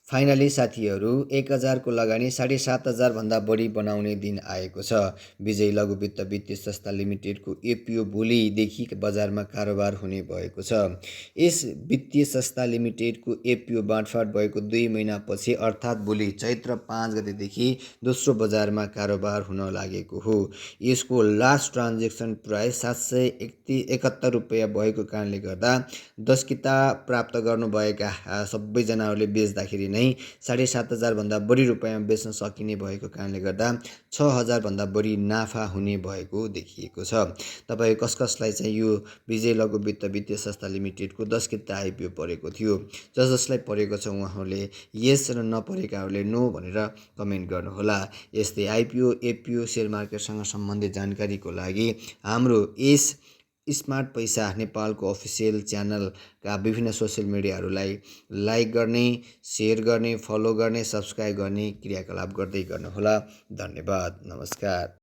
Finally साथीहरू 1000 को लगानी 7500 भन्दा बढी बनाउने दिन आएको छ। विजय लघु वित्त वित्तीय संस्था लिमिटेडको एपिओ भोलिदेखि बजारमा कारोबार हुने भएको छ। यस वित्तीय संस्था लिमिटेडको एपिओ बाँडफाँड भएको 2 महिनापछि अर्थात् भोलि चैत्र 5 गतेदेखि दोस्रो बजारमा कारोबार हुन लागेको हो। यसको लास्ट ट्रान्जेक्सन प्राइस 771 रुपैयाँ भएको कारणले गर्दा 10 किताब प्राप्त गर्नुभएका सबैजनाहरूले बेच्दाखेरि नै 7500 भन्दा बढी रुपैयाँमा बेच्न सकिने भएको कारणले गर्दा 6000 भन्दा बढी नाफा हुने भएको देखिएको छ। तपाईँ कसलाई चाहिँ यो विजय लघु वित्त वित्तीय संस्था लिमिटेडको 10 किता आइपिओ परेको थियो, जसलाई परेको छ उहाँहरूले यस र नपरेकाहरूले नो भनेर कमेन्ट गर्नुहोला। यस्तै आइपिओ एपिओ सेयर मार्केटसँग सम्बन्धित जानकारीको लागि हाम्रो यस स्मार्ट पैसा नेपालको अफिसियल च्यानलका विभिन्न सोसियल मिडियाहरूलाई लाइक गर्ने, सेयर गर्ने, फलो गर्ने, सब्सक्राइब गर्ने क्रियाकलाप गर्दै गर्नुहोला। धन्यवाद। नमस्कार।